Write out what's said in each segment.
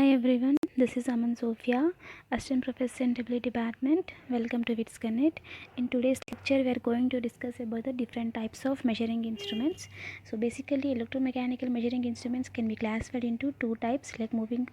Hi everyone, this is Aman Sophia, Assistant Professor in WA Department. Welcome to WITS Connect. In today's lecture, we are going to discuss about the different types of measuring instruments. So basically, electromechanical measuring instruments can be classified into two types, like moving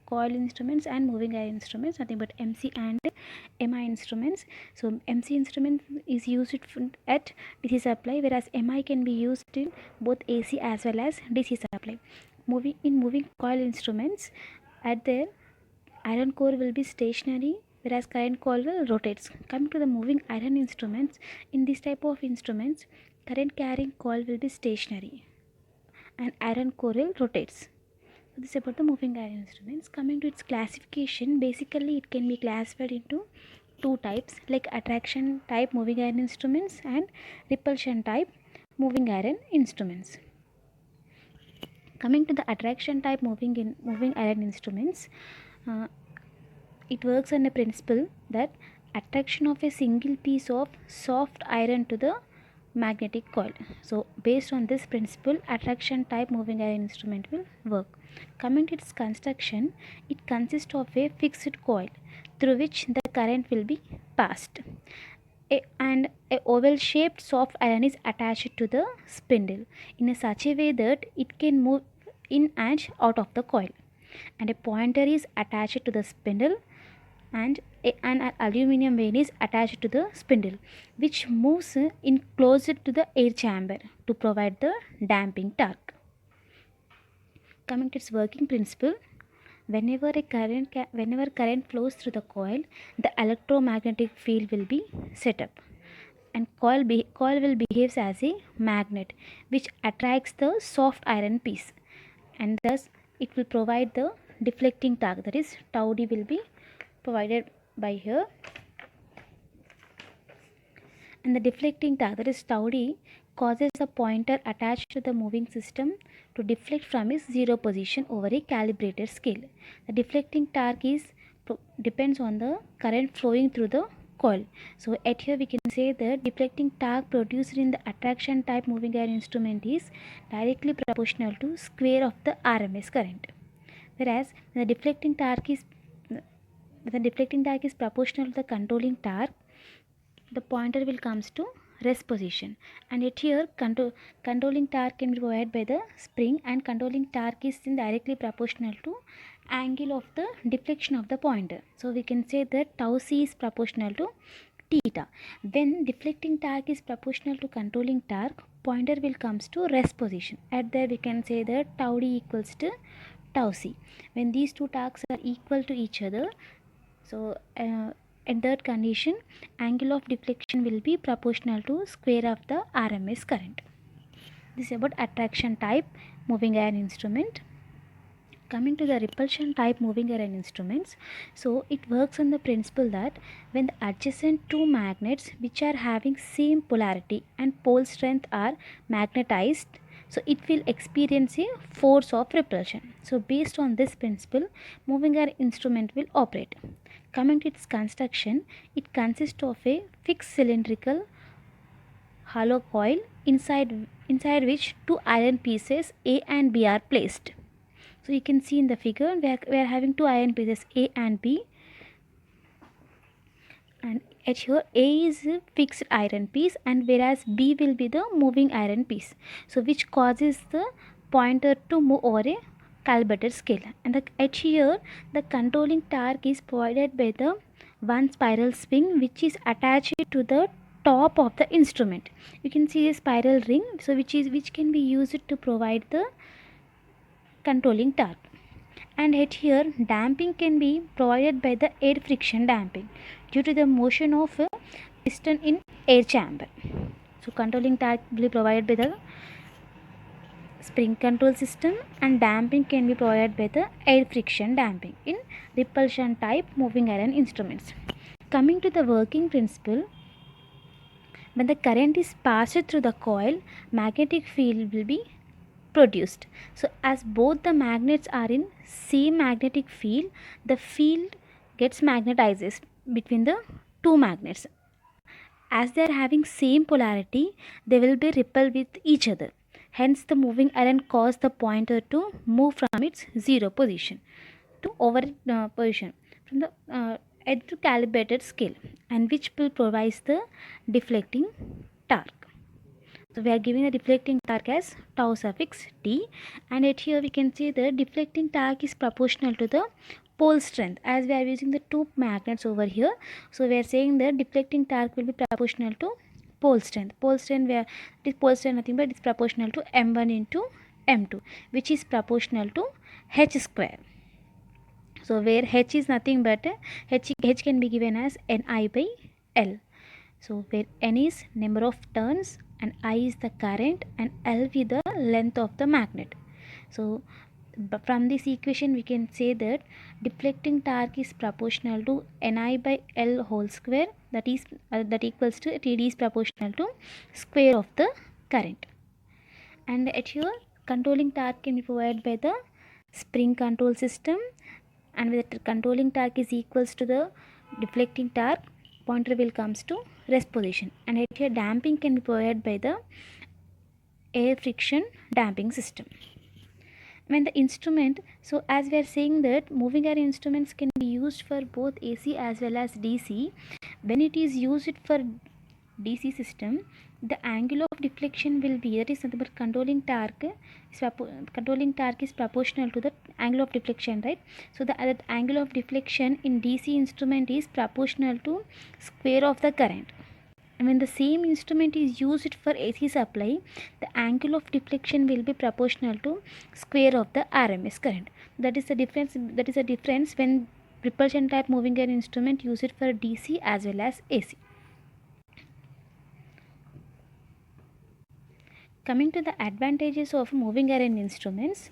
coil instruments and moving iron instruments, nothing but MC and MI instruments. So MC instrument is used at DC supply, whereas MI can be used in both AC as well as DC supply. Moving coil instruments, at their iron core will be stationary, whereas current coil will rotates. Coming to the moving iron instruments, in this type of instruments, current carrying coil will be stationary and iron core will rotates. So this is about the moving iron instruments. Coming to its classification, basically it can be classified into two types, like attraction type moving iron instruments and repulsion type moving iron instruments. Coming to the attraction type moving iron instruments, it works on a principle that attraction of a single piece of soft iron to the magnetic coil. So based on this principle, attraction type moving iron instrument will work. Coming to its construction, it consists of a fixed coil through which the current will be passed. And a oval shaped soft iron is attached to the spindle in a such a way that it can move in and out of the coil, and a pointer is attached to the spindle, and an aluminum vane is attached to the spindle, which moves in closer to the air chamber to provide the damping torque. Coming to its working principle, whenever current flows through the coil, the electromagnetic field will be set up, and coil will behave as a magnet which attracts the soft iron piece, and thus it will provide the deflecting torque, that is tau d will be provided by here, and the deflecting torque, that is tau d, causes a pointer attached to the moving system to deflect from its zero position over a calibrated scale. The deflecting torque depends on the current flowing through the coil. So at here we can say that deflecting torque produced in the attraction type moving iron instrument is directly proportional to square of the RMS current, whereas the deflecting torque is proportional to the controlling torque, the pointer will comes to rest position. And yet here controlling torque can be provided by the spring, and controlling torque is directly proportional to angle of the deflection of the pointer. So we can say that tau c is proportional to theta. When deflecting torque is proportional to controlling torque, pointer will comes to rest position. At there we can say that tau d equals to tau c. When these two torques are equal to each other, so at that condition, angle of deflection will be proportional to square of the RMS current. This is about attraction type moving iron instrument. Coming to the repulsion type moving iron instruments, so it works on the principle that when the adjacent two magnets which are having same polarity and pole strength are magnetized, so it will experience a force of repulsion. So based on this principle, moving iron instrument will operate. Coming to its construction, it consists of a fixed cylindrical hollow coil inside which two iron pieces A and B are placed. So you can see in the figure we are having two iron pieces A and B, and at here A is a fixed iron piece, and whereas B will be the moving iron piece, so which causes the pointer to move over a calibrated scale. And at here the controlling torque is provided by the one spiral spring which is attached to the top of the instrument. You can see a spiral ring, so which can be used to provide the controlling torque. And at here damping can be provided by the air friction damping due to the motion of a piston in air chamber. So controlling torque will be provided by the spring control system, and damping can be provided by the air friction damping in repulsion type moving iron instruments. Coming to the working principle, when the current is passed through the coil, magnetic field will be produced. So as both the magnets are in same magnetic field, the field gets magnetizes between the two magnets. As they are having same polarity, they will be repelled with each other. Hence the moving iron causes the pointer to move from its zero position. to over position from the edge to calibrated scale, and which will provide the deflecting torque. So we are giving the deflecting torque as tau suffix t, and at here we can see the deflecting torque is proportional to the pole strength, as we are using the two magnets over here. So we are saying the deflecting torque will be proportional to pole strength. Pole strength, where this pole strength nothing but it is proportional to m1 into m2, which is proportional to h square. So where h is nothing but h can be given as Ni by L. So where N is number of turns and I is the current and L is the length of the magnet. So from this equation we can say that deflecting torque is proportional to Ni by L whole square, that is that equals to Td is proportional to square of the current. And at here controlling torque can be provided by the spring control system, and with the controlling torque is equals to the deflecting torque, pointer wheel comes to rest position. And at here damping can be provided by the air friction damping system. When the instrument, so as we are saying that moving air instruments can be used for both AC as well as DC. When it is used for DC system, the angle of deflection will be, that is nothing but controlling torque is proportional to the angle of deflection, right? So that angle of deflection in DC instrument is proportional to square of the current. And when the same instrument is used for AC supply, the angle of deflection will be proportional to square of the RMS current. That is the difference. That is the difference when propulsion type moving air instrument used for DC as well as AC. Coming to the advantages of moving air instruments,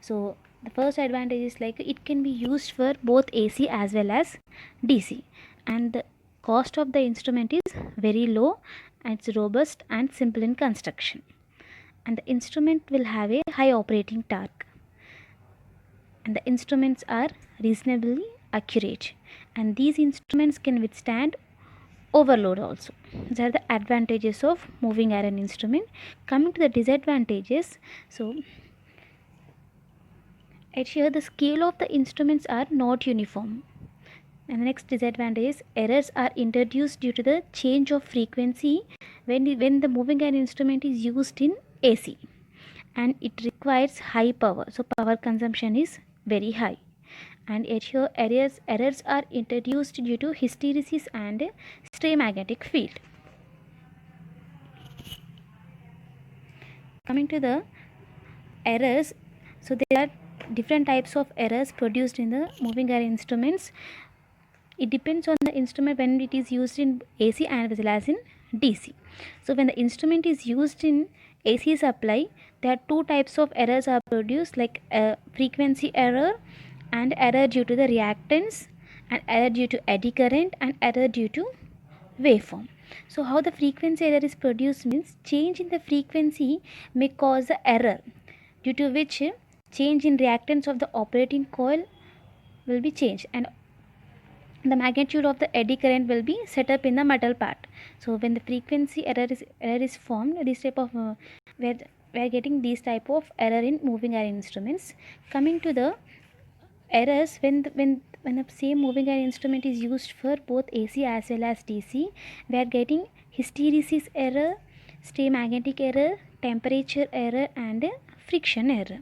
so the first advantage is like it can be used for both AC as well as DC, and the cost of the instrument is very low, and it's robust and simple in construction, and the instrument will have a high operating torque, and the instruments are reasonably accurate, and these instruments can withstand overload also. These are the advantages of moving iron instrument. Coming to the disadvantages, so at here the scale of the instruments are not uniform. And the next disadvantage is errors are introduced due to the change of frequency when the moving iron instrument is used in AC, and it requires high power, so power consumption is very high. And at here errors are introduced due to hysteresis and stray magnetic field. Coming to the errors, so there are different types of errors produced in the moving air instruments. It depends on the instrument when it is used in AC and as well as in DC. So when the instrument is used in AC supply, there are two types of errors are produced, like frequency error and error due to the reactance, and error due to eddy current, and error due to waveform. So how the frequency error is produced means change in the frequency may cause the error, due to which change in reactance of the operating coil will be changed, and the magnitude of the eddy current will be set up in the metal part. So when the frequency error is formed, this type of we are getting these type of error in moving iron instruments. Coming to the errors, when the same moving iron instrument is used for both AC as well as DC, we are getting hysteresis error, stray magnetic error, temperature error, and friction error.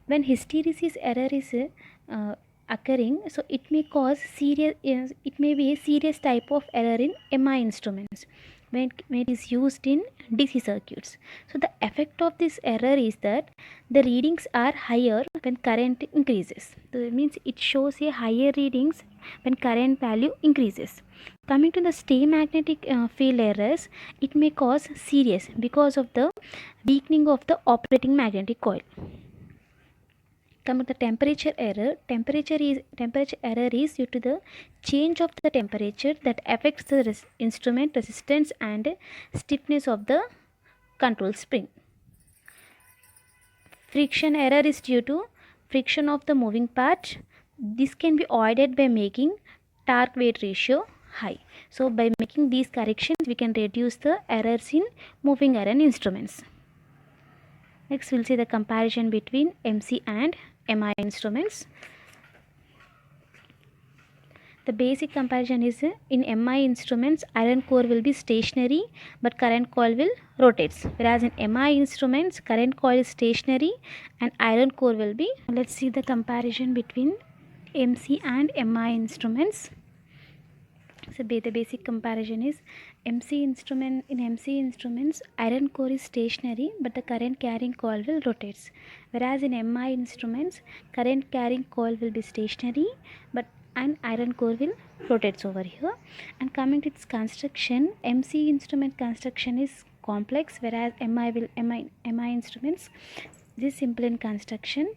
When hysteresis error is occurring, so it may cause it may be a serious type of error in MI instruments when it is used in DC circuits. So the effect of this error is that the readings are higher when current increases. So it means it shows a higher readings when current value increases. Coming to the stray magnetic field errors, it may cause serious because of the weakening of the operating magnetic coil. Coming to the temperature error, temperature error is due to the change of the temperature that affects the instrument resistance and stiffness of the control spring. Friction error is due to friction of the moving part. This can be avoided by making torque weight ratio high. So by making these corrections, we can reduce the errors in moving iron instruments. Next, we'll see the comparison between MC and MI instruments. The basic comparison is in MI instruments, iron core will be stationary but current coil will rotates. Whereas in MI instruments, current coil is stationary and iron core will be. Let's see the comparison between MC and MI instruments. So the basic comparison is in MC instruments, iron core is stationary but the current carrying coil will rotates. Whereas in MI instruments, current carrying coil will be stationary but an iron core will rotates over here. And coming to its construction, MC instrument construction is complex, whereas MI instruments this is simple in construction.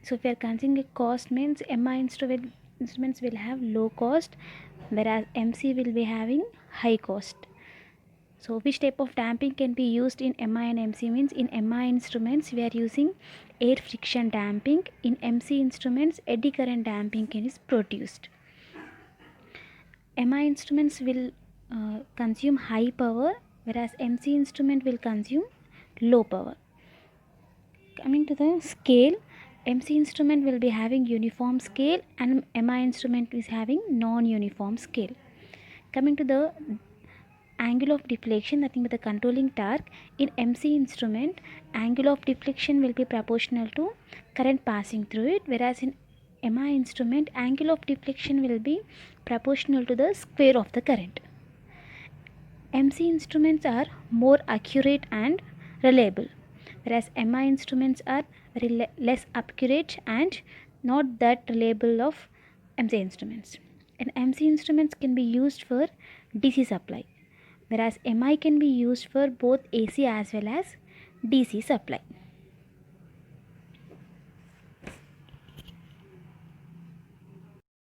So if we are considering a cost, means MI instruments will have low cost, whereas MC will be having high cost. So which type of damping can be used in MI and MC means in MI instruments we are using air friction damping. In MC instruments eddy current damping is produced. MI instruments will consume high power, whereas MC instrument will consume low power. Coming to the scale, MC instrument will be having uniform scale and MI instrument is having non-uniform scale. Coming to the angle of deflection, nothing but the controlling torque. In MC instrument, angle of deflection will be proportional to current passing through it, whereas in MI instrument, angle of deflection will be proportional to the square of the current. MC instruments are more accurate and reliable, whereas MI instruments are very less accurate and not that reliable of MC instruments. And MC instruments can be used for DC supply, whereas MI can be used for both AC as well as DC supply.